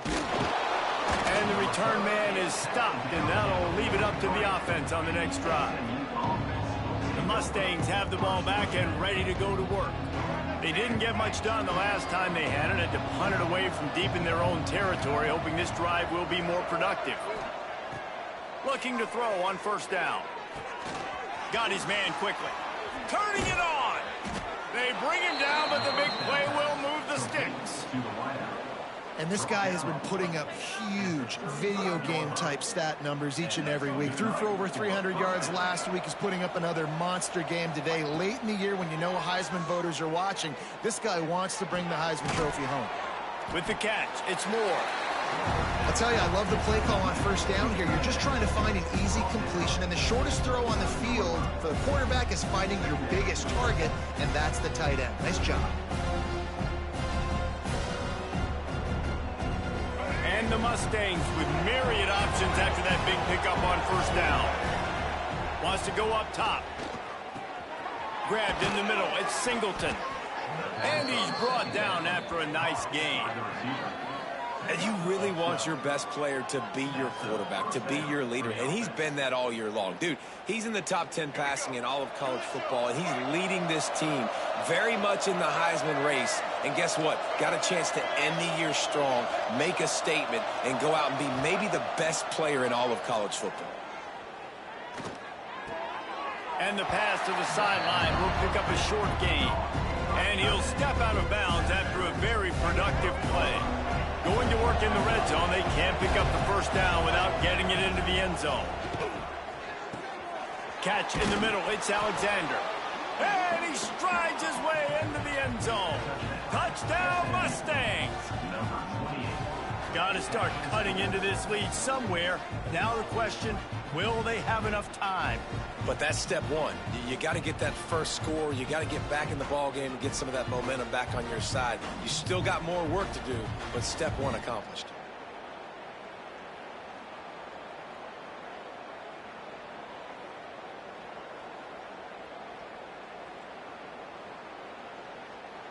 And the return man is stopped, and that'll leave it up to the offense on the next drive. The Mustangs have the ball back and ready to go to work. They didn't get much done the last time they had it. Had to punt it away from deep in their own territory, hoping this drive will be more productive. Looking to throw on first down. Got his man quickly. Turning it on. They bring him down, but the big play will move the sticks. And this guy has been putting up huge video game type stat numbers each and every week. Threw for over 300 yards last week. He's putting up another monster game today. Late in the year when you know Heisman voters are watching, this guy wants to bring the Heisman Trophy home. With the catch, it's Moore. I'll tell you, I love the play call on first down here. You're just trying to find an easy completion, and the shortest throw on the field for the quarterback is finding your biggest target, and that's the tight end. Nice job. And the Mustangs with myriad options after that big pickup on first down. Wants to go up top. Grabbed in the middle. It's Singleton. And he's brought down after a nice gain. And you really want your best player to be your quarterback, to be your leader. And he's been that all year long. Dude, he's in the top 10 passing in all of college football, and he's leading this team very much in the Heisman race. And guess what? Got a chance to end the year strong, make a statement, and go out and be maybe the best player in all of college football. And the pass to the sideline will pick up a short gain. And he'll step out of bounds after a very productive play. Going to work in the red zone, they can't pick up the first down without getting it into the end zone. Catch in the middle, it's Alexander. And he strides his way into the end zone. Touchdown, Mustangs! Got to start cutting into this lead somewhere. Now the question, will they have enough time? But that's step one. You got to get that first score. You got to get back in the ball game and get some of that momentum back on your side. You still got more work to do, but step one accomplished.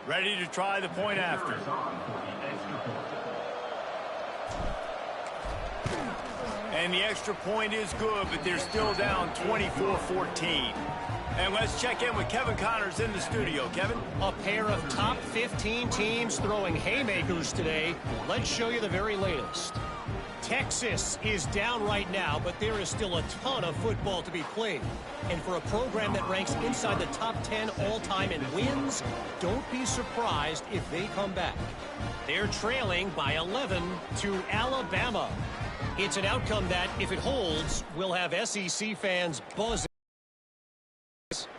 Ready to try the point after. And the extra point is good, but they're still down 24-14. And let's check in with Kevin Connors in the studio. Kevin? A pair of top 15 teams throwing haymakers today. Let's show you the very latest. Texas is down right now, but there is still a ton of football to be played. And for a program that ranks inside the top 10 all-time in wins, don't be surprised if they come back. They're trailing by 11 to Alabama. It's an outcome that, if it holds, will have SEC fans buzzing.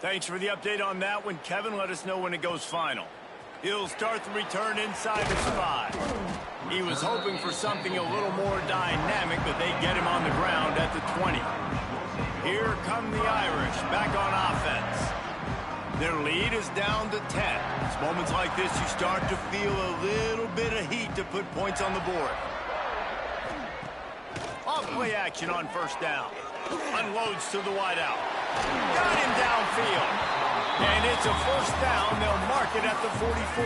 Thanks for the update on that one, Kevin. Let us know when it goes final. He'll start the return inside his 5. He was hoping for something a little more dynamic, but they get him on the ground at the 20. Here come the Irish, back on offense. Their lead is down to 10. It's moments like this you start to feel a little bit of heat to put points on the board. Off-play action on first down. Unloads to the wideout. Got him downfield. And it's a first down. They'll mark it at the 44.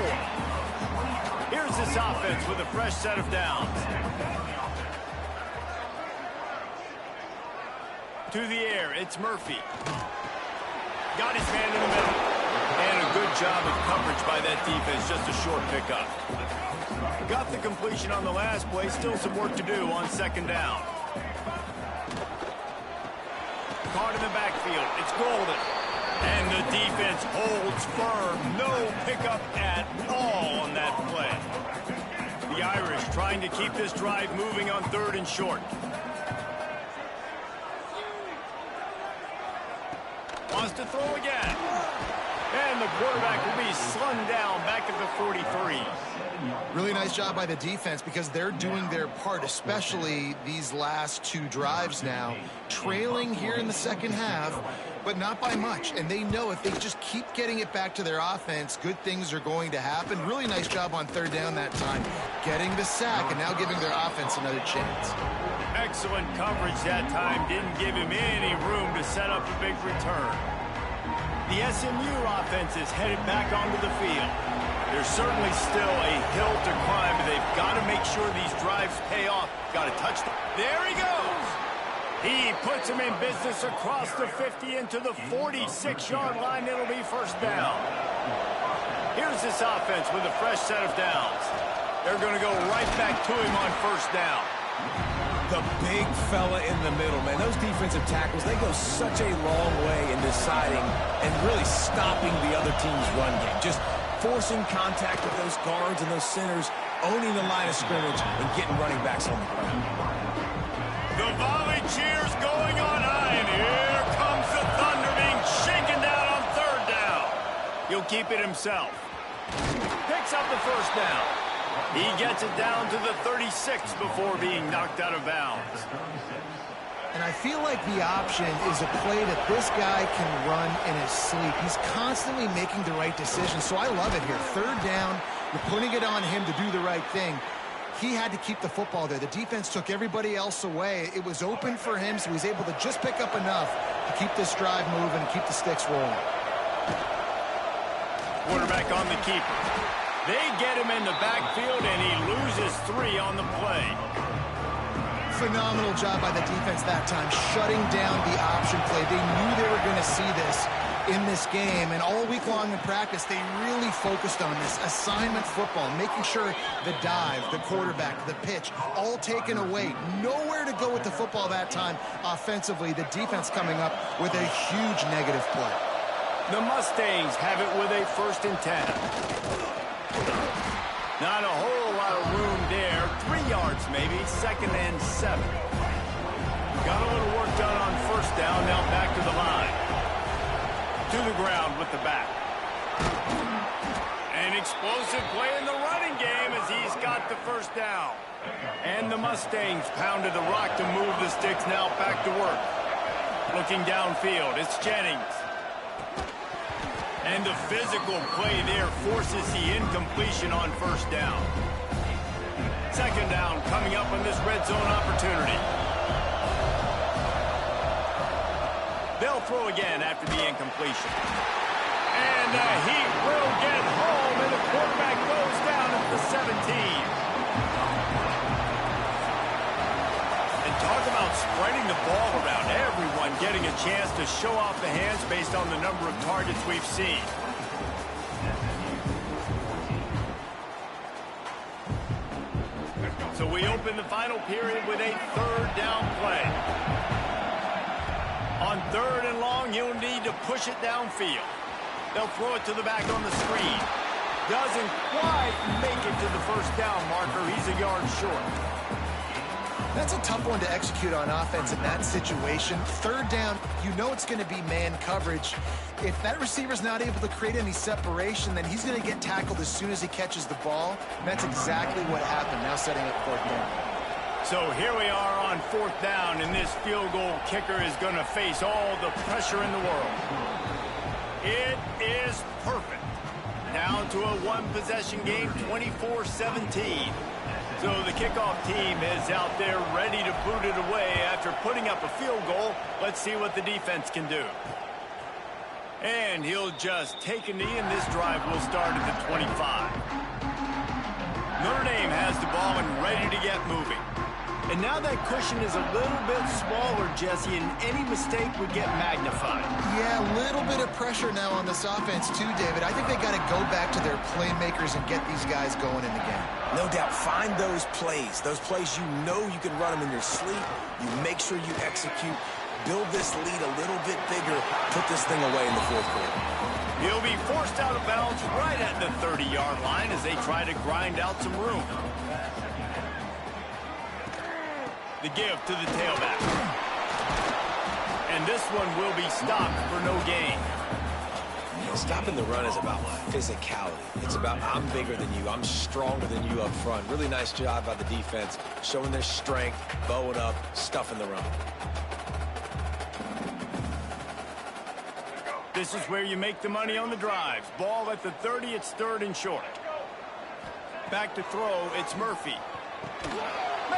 Here's this offense with a fresh set of downs. To the air, it's Murphy. Got his man in the middle. And a good job of coverage by that defense, just a short pickup. Got the completion on the last play, still some work to do on second down. Caught in the backfield, it's Golden. And the defense holds firm. No pickup at all on that play. The Irish trying to keep this drive moving on 3rd and short. Wants to throw again. And the quarterback will be slung down back at the 43. Really nice job by the defense because they're doing their part, especially these last 2 drives now. Trailing here in the second half, but not by much. And they know if they just keep getting it back to their offense, good things are going to happen. Really nice job on 3rd down that time. Getting the sack and now giving their offense another chance. Excellent coverage that time. Didn't give him any room to set up a big return. The SMU offense is headed back onto the field. There's certainly still a hill to climb, but they've got to make sure these drives pay off. Got a touchdown. There he goes. He puts him in business across the 50 into the 46-yard line. It'll be first down. Here's this offense with a fresh set of downs. They're going to go right back to him on first down. The big fella in the middle, man. Those defensive tackles, they go such a long way in deciding and really stopping the other team's run game. Just forcing contact with those guards and those centers, owning the line of scrimmage, and getting running backs on the ground. The volley cheers going on high, and here comes the Thunder being shaken down on 3rd down. He'll keep it himself. Picks up the first down. He gets it down to the 36 before being knocked out of bounds. And I feel like the option is a play that this guy can run in his sleep. He's constantly making the right decision, so I love it here. 3rd down, you're putting it on him to do the right thing. He had to keep the football there. The defense took everybody else away. It was open for him, so he's able to just pick up enough to keep this drive moving and keep the sticks rolling. Quarterback on the keeper. They get him in the backfield, and he loses 3 on the play. Phenomenal job by the defense that time, shutting down the option play. They knew they were going to see this in this game, and all week long in practice, they really focused on this assignment football, making sure the dive, the quarterback, the pitch, all taken away. Nowhere to go with the football that time offensively. The defense coming up with a huge negative play. The Mustangs have it with a 1st and 10. Not a whole lot of room there. 3 yards maybe. 2nd and 7. Got a little work done on 1st down. Now back to the line. To the ground with the back. An explosive play in the running game as he's got the 1st down. And the Mustangs pounded the rock to move the sticks. Now back to work. Looking downfield. It's Jennings. And the physical play there forces the incompletion on 1st down. 2nd down coming up on this red zone opportunity. They'll throw again after the incompletion. And he will get home, and the quarterback goes down at the 17. Talk about spreading the ball around. Everyone getting a chance to show off the hands based on the number of targets we've seen. So we open the final period with a 3rd down play. On 3rd and long, you'll need to push it downfield. They'll throw it to the back on the screen. Doesn't quite make it to the 1st down marker. He's a yard short. That's a tough one to execute on offense in that situation. 3rd down, you know it's going to be man coverage. If that receiver's not able to create any separation, then he's going to get tackled as soon as he catches the ball. And that's exactly what happened, now setting up 4th down. So here we are on 4th down, and this field goal kicker is going to face all the pressure in the world. It is perfect. Down to a 1-possession game, 24-17. So the kickoff team is out there ready to boot it away after putting up a field goal. Let's see what the defense can do. And he'll just take a knee, and this drive will start at the 25. Notre Dame has the ball and ready to get moving. And now that cushion is a little bit smaller, Jesse, and any mistake would get magnified. Yeah, a little bit of pressure now on this offense too, David. I think they got to go back to their playmakers and get these guys going in the game. No doubt. Find those plays you know you can run them in your sleep. You make sure you execute. Build this lead a little bit bigger. Put this thing away in the 4th quarter. He'll be forced out of bounds right at the 30-yard line as they try to grind out some room. The give to the tailback. And this one will be stopped for no gain. Stopping the run is about physicality. It's about I'm bigger than you. I'm stronger than you up front. Really nice job by the defense, showing their strength, bowing up, stuffing the run. This is where you make the money on the drives. Ball at the 30, it's 3rd and short. Back to throw, it's Murphy.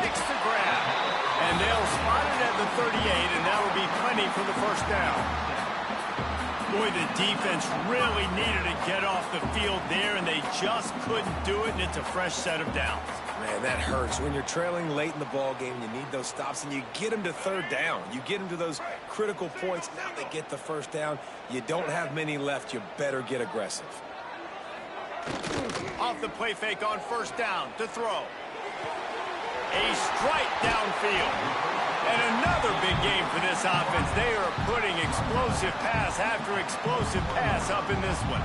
Makes the grab. And they'll spot it at the 38, and that'll be plenty for the 1st down. Boy, the defense really needed to get off the field there, and they just couldn't do it, and it's a fresh set of downs. Man, that hurts. When you're trailing late in the ball game, you need those stops, and you get them to 3rd down. You get them to those critical points. Now they get the 1st down. You don't have many left. You better get aggressive. Off the play fake on 1st down to throw. A strike downfield. And another big game for this offense. They are putting explosive pass after explosive pass up in this one.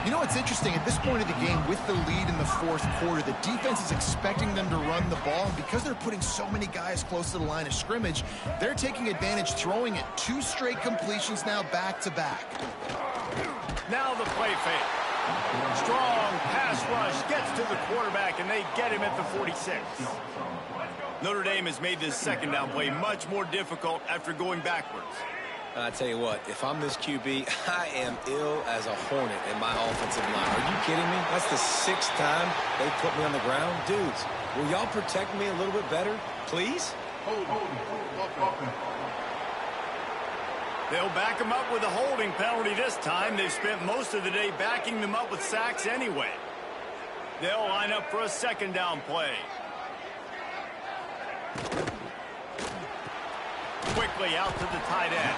You know what's interesting? At this point of the game, with the lead in the 4th quarter, the defense is expecting them to run the ball. And because they're putting so many guys close to the line of scrimmage, they're taking advantage, throwing it 2 straight completions now back-to-back. Now the play fake. Strong pass rush gets to the quarterback, and they get him at the 46. Notre Dame has made this 2nd down play much more difficult after going backwards. I tell you what, if I'm this QB, I am ill as a hornet in my offensive line. Are you kidding me? That's the 6th time they put me on the ground. Dudes, will y'all protect me a little bit better, please? They'll back him up with a holding penalty this time. They've spent most of the day backing them up with sacks anyway. They'll line up for a 2nd down play. Quickly out to the tight end.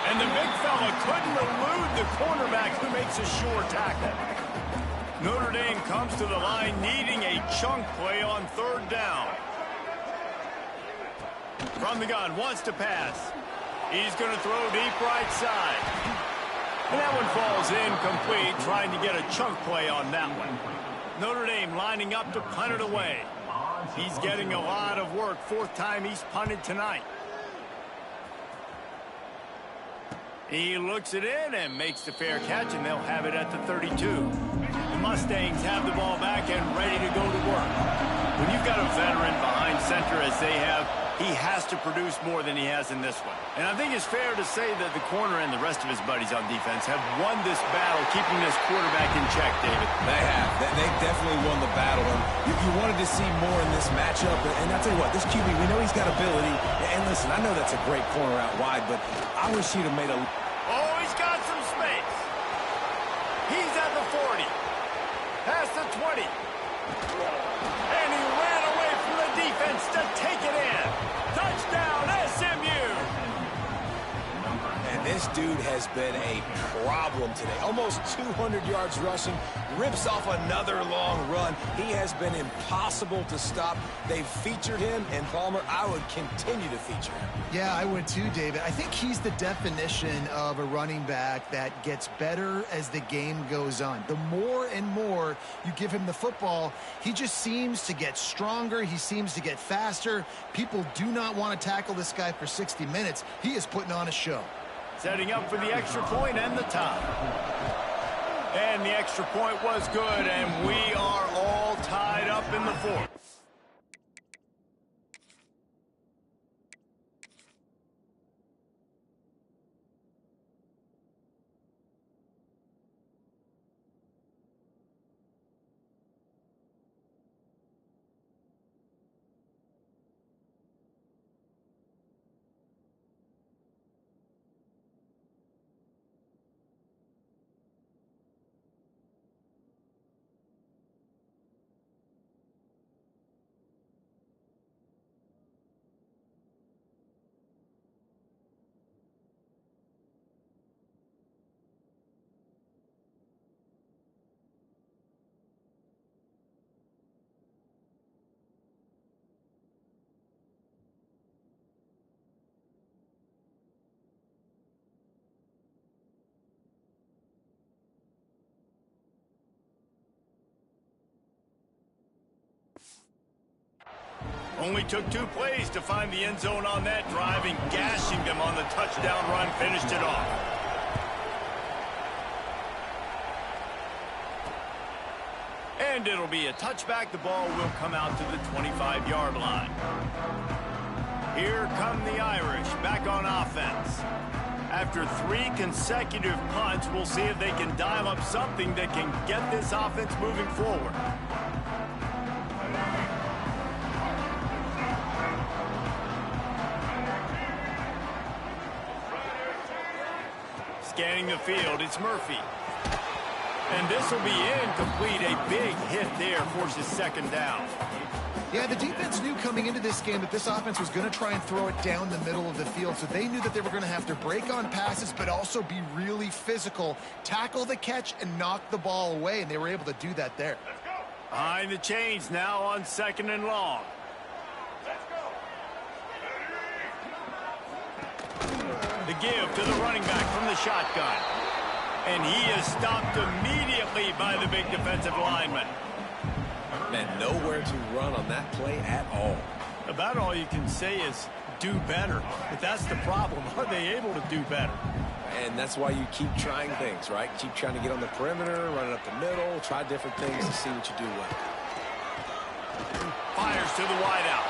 And the big fella couldn't elude the cornerback who makes a sure tackle. Notre Dame comes to the line needing a chunk play on 3rd down. From the gun, wants to pass. He's going to throw deep right side. And that one falls incomplete, trying to get a chunk play on that one. Notre Dame lining up to punt it away. He's getting a lot of work. Fourth time he's punted tonight. He looks it in and makes the fair catch, and they'll have it at the 32. The Mustangs have the ball back and ready to go to work. When you've got a veteran behind center as they have, he has to produce more than he has in this one. And I think it's fair to say that the corner and the rest of his buddies on defense have won this battle, keeping this quarterback in check, David. They have. They definitely won the battle. And you wanted to see more in this matchup. And I'll tell you what, this QB, we know he's got ability. And listen, I know that's a great corner out wide, but I wish he'd have made a... Oh, he's got some space. He's at the 40. Past the 20. And he ran away from the defense to take it in. Touchdown, SMU. And this dude has been a problem today. Almost 200 yards rushing. Rips off another long run. He has been impossible to stop. They've featured him, and Palmer, I would continue to feature him. Yeah, I would too, David. I think he's the definition of a running back that gets better as the game goes on. The more and more you give him the football, he just seems to get stronger. He seems to get faster. People do not want to tackle this guy for 60 minutes. He is putting on a show. Setting up for the extra point and the tie. And the extra point was good, and we are all tied up in the fourth. Only took 2 plays to find the end zone on that drive, and gashing them on the touchdown run finished it off. And it'll be a touchback. The ball will come out to the 25-yard line. Here come the Irish back on offense. After 3 consecutive punts, we'll see if they can dial up something that can get this offense moving forward. Scanning the field, it's Murphy. And this will be incomplete. A big hit there, forces second down. Yeah, the defense knew coming into this game that this offense was going to try and throw it down the middle of the field, so they knew that they were going to have to break on passes, but also be really physical, tackle the catch, and knock the ball away, and they were able to do that there. Behind the chains now on 2nd and long. The give to the running back from the shotgun. And he is stopped immediately by the big defensive lineman. Man, nowhere to run on that play at all. About all you can say is do better. But that's the problem. Are they able to do better? And that's why you keep trying things, right? Keep trying to get on the perimeter, run it up the middle, try different things to see what you do well. Fires to the wideout.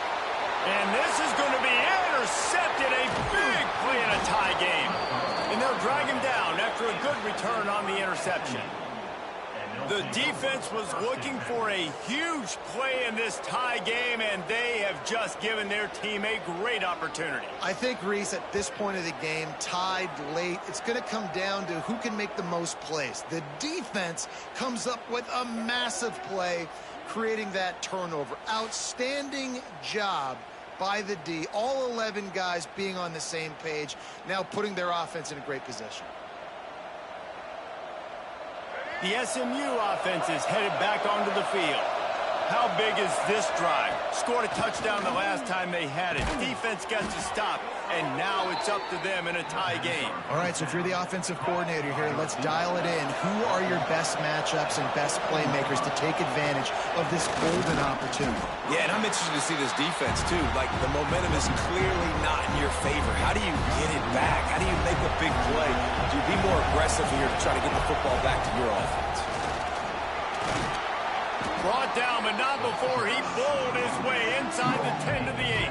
And this is going to be intercepted. A big play in a tie game. And they'll drag him down after a good return on the interception. The defense was looking for a huge play in this tie game, and they have just given their team a great opportunity. I think, Reese, at this point of the game, tied late, it's going to come down to who can make the most plays. The defense comes up with a massive play, creating that turnover. Outstanding job by the D. All 11 guys being on the same page, now putting their offense in a great position. The SMU offense is headed back onto the field. How big is this drive? Scored a touchdown the last time they had it. Defense gets a stop, and now it's up to them in a tie game. All right, so if you're the offensive coordinator here, let's dial it in. Who are your best matchups and best playmakers to take advantage of this golden opportunity? Yeah, and I'm interested to see this defense, too. Like, the momentum is clearly not in your favor. How do you get it back? How do you make a big play? Do you be more aggressive here to try to get the football back to your offense? Brought down, but not before he bowled his way inside the 10 to the 8.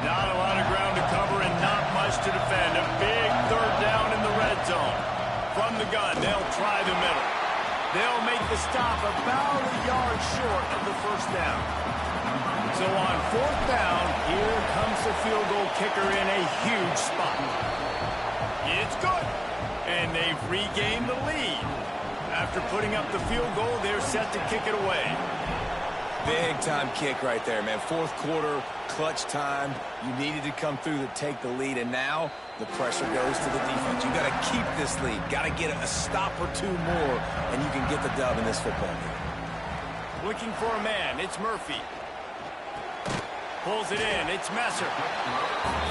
Not a lot of ground to cover and not much to defend. A big third down in the red zone. From the gun, they'll try the middle. They'll make the stop about a yard short of the first down. So on fourth down, here comes the field goal kicker in a huge spot. It's good. And they've regained the lead. After putting up the field goal, they're set to kick it away. Big-time kick right there, man. Fourth quarter, clutch time. You needed to come through to take the lead, and now the pressure goes to the defense. You got to keep this lead. Got to get a stop or two more, and you can get the dub in this football game. Looking for a man. It's Murphy. Pulls it in. It's Messer.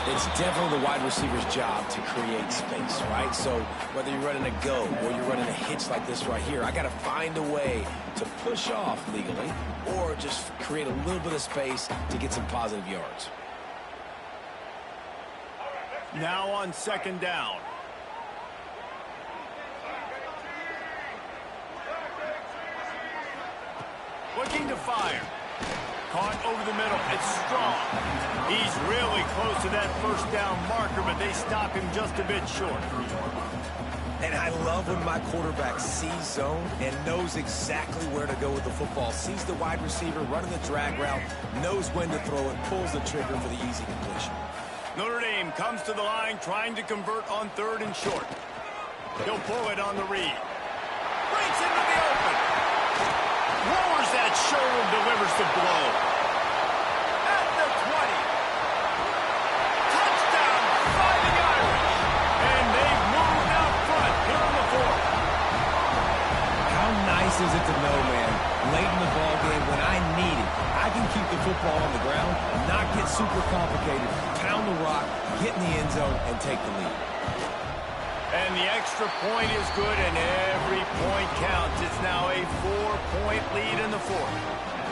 It's definitely the wide receiver's job to create space, right? So whether you're running a go or you're running a hitch like this right here, I got to find a way to push off legally or just create a little bit of space to get some positive yards. Now on second down. Looking to fire. Caught over the middle. It's Strong. He's really close to that first down marker, but they stop him just a bit short. And I love when my quarterback sees zone and knows exactly where to go with the football. Sees the wide receiver running the drag route, knows when to throw it, pulls the trigger for the easy completion. Notre Dame comes to the line trying to convert on third and short. He'll pull it on the read. Breaks into the open. Lowers that shoulder, delivers the blow. At the 20. Touchdown, Fighting Irish. And they've moved out front here on the fourth. How nice is it to know, man, late in the ball game when I need it, I can keep the football on the ground, not get super complicated, pound the rock, get in the end zone, and take the lead. And the extra point is good, and every point counts. It's now a 4-point lead in the fourth.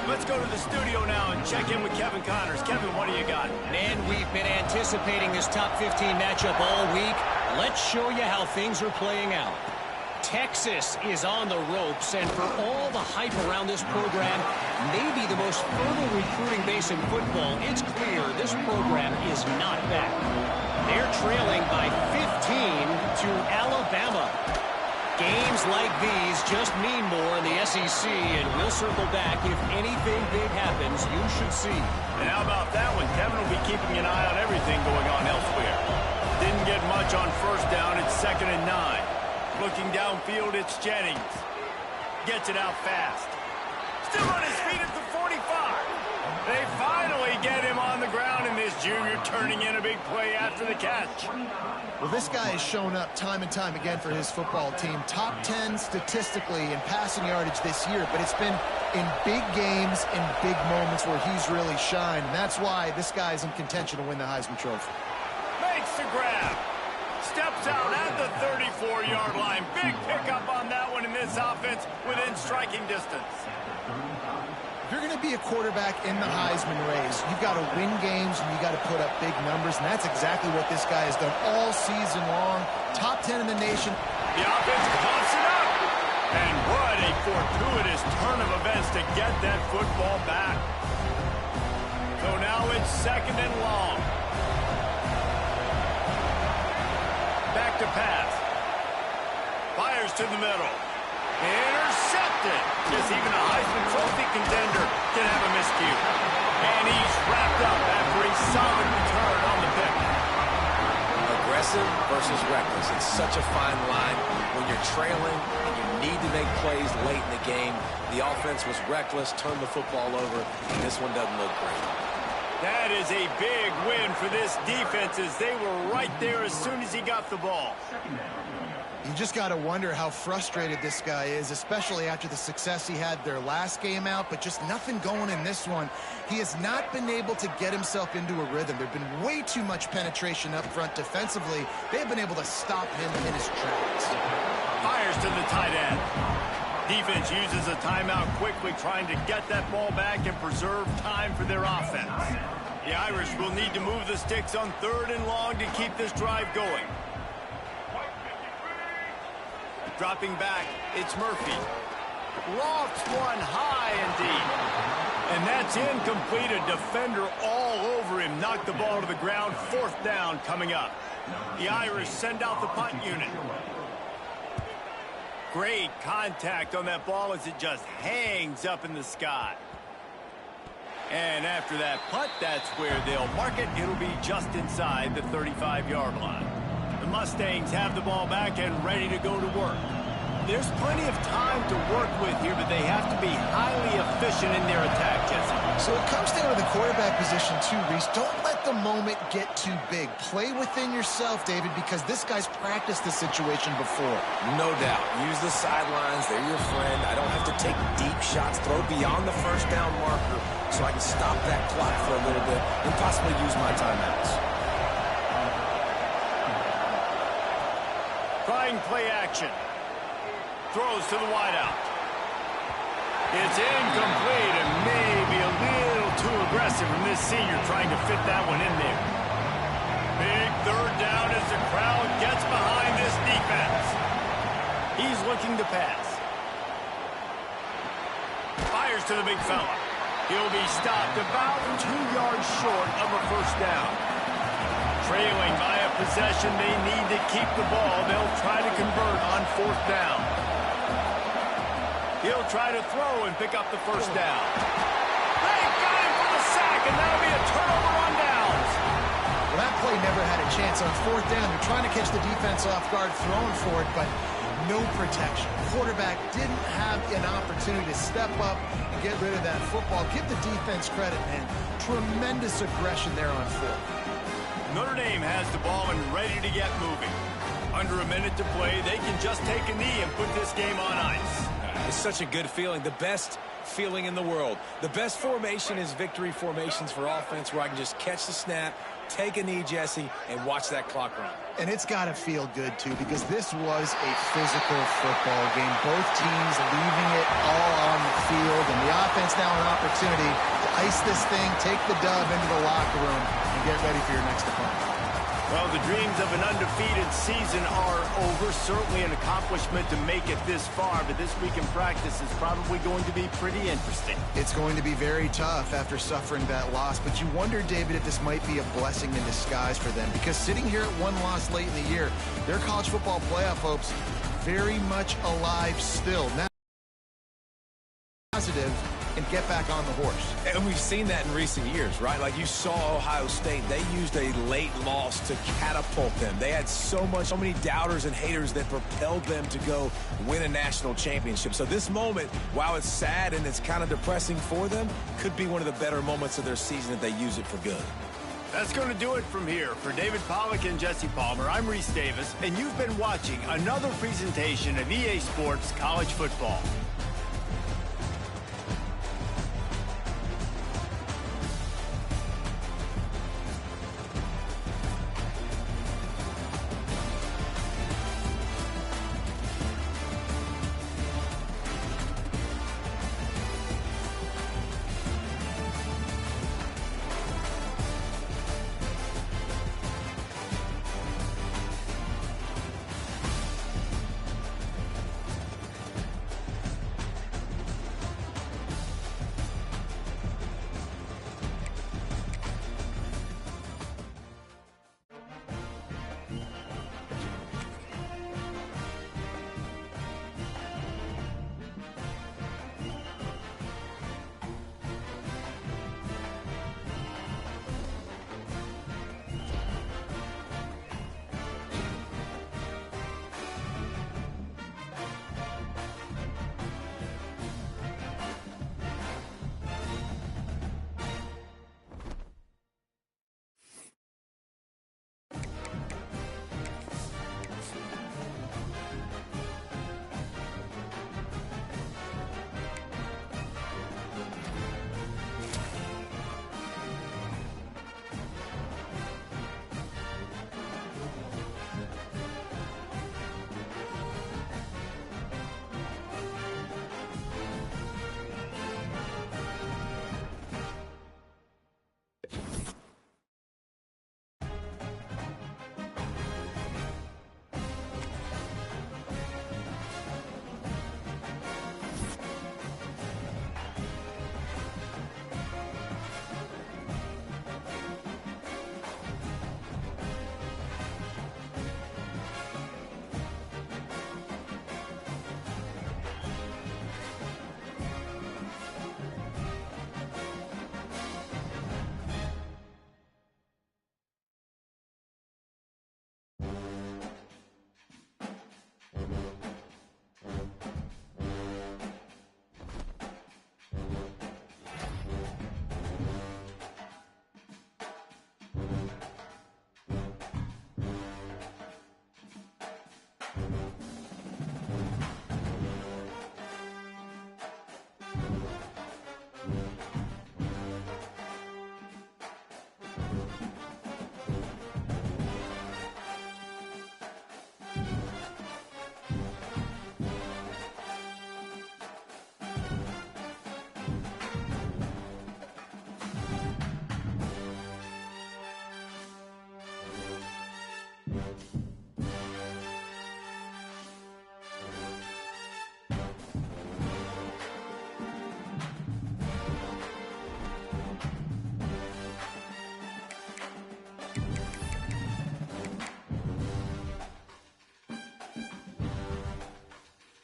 Let's go to the studio now and check in with Kevin Connors. Kevin, what do you got? Man, we've been anticipating this top 15 matchup all week. Let's show you how things are playing out. Texas is on the ropes, and for all the hype around this program, maybe the most fertile recruiting base in football, it's clear this program is not back. They're trailing by 15 to Alabama. Games like these just mean more in the SEC, and we'll circle back if anything big happens you should see. And how about that one? Kevin will be keeping an eye on everything going on elsewhere. Didn't get much on first down. It's 2nd and 9. Looking downfield, it's Jennings. Gets it out fast. Still on his feet at the 45. They finally get him on the ground, and this junior turning in a big play after the catch. Well, this guy has shown up time and time again for his football team. Top 10 statistically in passing yardage this year, but it's been in big games and big moments where he's really shined. And that's why this guy's in contention to win the Heisman Trophy. Makes the grab. Steps out at the 34-yard line. Big pickup on that one in this offense within striking distance. If you're going to be a quarterback in the Heisman race, you've got to win games and you got to put up big numbers, and that's exactly what this guy has done all season long. Top 10 in the nation. The offense coughs it up. And what a fortuitous turn of events to get that football back. So now it's 2nd and long. Back to pass. Fires to the middle. Intercepted. Yes, even a Heisman Trophy contender can have a miscue. And he's wrapped up after a solid return on the pick. Aggressive versus reckless. It's such a fine line when you're trailing and you need to make plays late in the game. The offense was reckless, turned the football over, and this one doesn't look great. That is a big win for this defense as they were right there as soon as he got the ball. You just got to wonder how frustrated this guy is, especially after the success he had their last game out, but just nothing going in this one. He has not been able to get himself into a rhythm. There's been way too much penetration up front defensively. They've been able to stop him in his tracks. Fires to the tight end. Defense uses a timeout quickly, trying to get that ball back and preserve time for their offense. The Irish will need to move the sticks on 3rd and long to keep this drive going. Dropping back, it's Murphy. Lofts one high and deep. And that's incomplete. A defender all over him. Knocked the ball to the ground. 4th down coming up. The Irish send out the punt unit. Great contact on that ball as it just hangs up in the sky. And after that punt, that's where they'll mark it. It'll be just inside the 35-yard line. The Mustangs have the ball back and ready to go to work. There's plenty of time to work with here, but they have to be highly efficient in their attack, Jesse. So it comes down to the quarterback position too, Reese. Don't let the moment get too big. Play within yourself, David, because this guy's practiced the situation before. No doubt. Use the sidelines. They're your friend. I don't have to take deep shots, throw beyond the 1st down marker so I can stop that clock for a little bit and possibly use my timeouts. Trying play action. Throws to the wideout. It's incomplete and maybe a little too aggressive from this senior trying to fit that one in there. Big 3rd down as the crowd gets behind this defense. He's looking to pass. Fires to the big fella. He'll be stopped about 2 yards short of a 1st down. Trailing by a possession, they need to keep the ball. They'll try to convert on 4th down. He'll try to throw and pick up the 1st down. They got him for the sack, and that'll be a turnover on downs. Well, that play never had a chance on 4th down. They're trying to catch the defense off guard, throwing for it, but no protection. Quarterback didn't have an opportunity to step up and get rid of that football. Give the defense credit, man. Tremendous aggression there on 4th. Notre Dame has the ball and ready to get moving. Under a minute to play, they can just take a knee and put this game on ice. It's such a good feeling. The best feeling in the world. The best formation is victory formations for offense where I can just catch the snap, take a knee, Jesse, and watch that clock run. And it's got to feel good, too, because this was a physical football game. Both teams leaving it all on the field, and the offense now an opportunity to ice this thing, take the dub into the locker room, and get ready for your next opponent. Well, the dreams of an undefeated season are over. Certainly an accomplishment to make it this far, but this week in practice is probably going to be pretty interesting. It's going to be very tough after suffering that loss, but you wonder, David, if this might be a blessing in disguise for them, because sitting here at 1 loss late in the year, their college football playoff hopes very much alive still. Now, positive and get back on the horse. And we've seen that in recent years, right? Like you saw Ohio State, they used a late loss to catapult them. They had so many doubters and haters that propelled them to go win a national championship. So this moment, while it's sad and it's kind of depressing for them, could be one of the better moments of their season if they use it for good. That's going to do it from here. For David Pollack and Jesse Palmer, I'm Reese Davis, and you've been watching another presentation of EA Sports College Football.